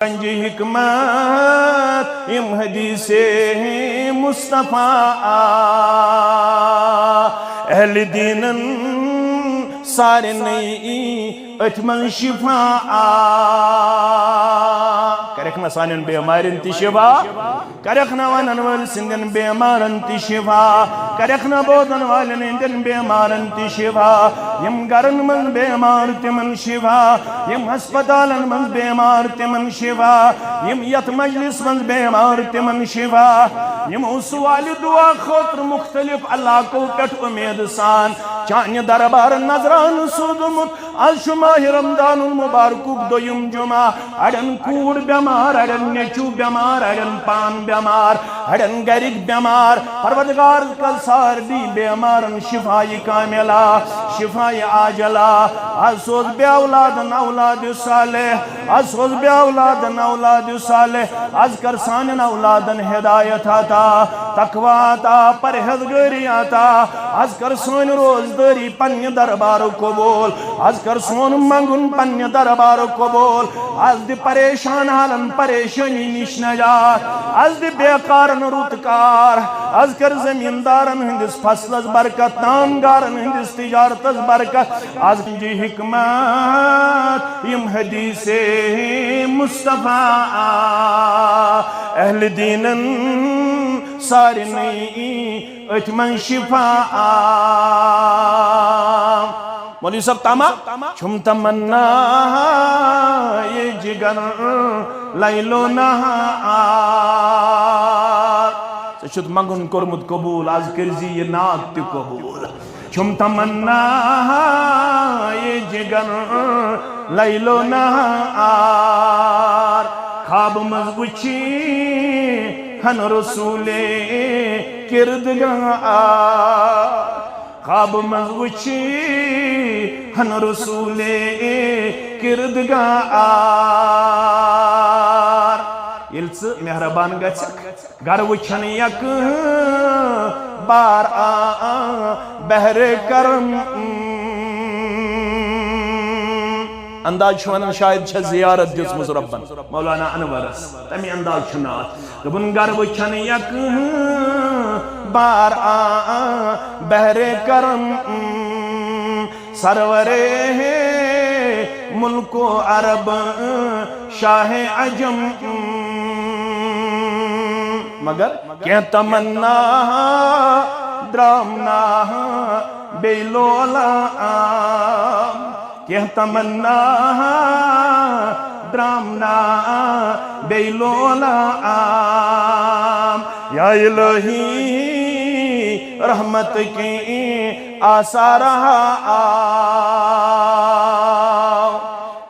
गंजी हिकमत इम हदीसे मुस्तफा अहल दीनन सारे नई अथमन शिफा करखना सानन बेमारन ति शिफा करखना वनन वल सिंदन बेमारन ति शिफा करखना बोदन वालन इंदन बेमारन ति शिफा यम गरन मन बेमार तिमन शिफा यम अस्पतालन मन बेमार तिमन शिफा यम यत मजलिस मन बेमार तिमन शिफा यम सवाल दुआ खतर मुख्तलिफ अल्लाह को पेट उम्मीद सान चान दरबार नजरान सोदमुत आज माह रमदान मुबारक दोयम जुमा अड़न कूड़ बेमार अड़न नेचू बेमार अड़न पान बेमार अड़न गरिक बेमार परवरदिगार कल सारी बेमारन शिफाई कामिला शिफाई आजला आज सोज बे औलादन औलाद सालेह आज सोज बे औलादन औलाद सालेह आज कर सानन औलादन हिदायत आता तकवा आता परहेजगारी आता आज कर सोन रोजदारी पन्ने दरबार कबूल आज कर सोन मंगुन पन्ने दरबार कबूल आज दि परेशान हालन परेशानी निश नजात आज दि बेकारन रुतकार आज कर जमींदारन हंदिस फसलस बरकत नामगारन हंदिस तिजारतस बरकत आज जी हिकमत यम हदीसे मुस्तफा अहल दीनन सारे नई अथमन शिफा मौलवी साहब तामा छुम तमन्ना ये जिगर लैलो नहा शुद्ध मंगुन कोरमुत कबूल आज करजी ये नात कबूल छुम तमन्ना ये जिगर लैलो नहा खाब मजबूची हन रसूले किरदगार खाब मजबूची हन रसूले किरदगार यल्स मेहरबान गछक घर वुछन यक बार बहरे करम अंदाज वन शायद छ जियारत दिसमुस रब्बन मौलाना अनवरस तमी अंदाज छनात दबन घर वुछन यक बार बहरे करम सरवरे मुल्को अरब शाह अजम मगर क्या तमन्ना द्रामना बेलोला क्या तमन्ना द्रामना बेलोला या इलाही रहमत की आसार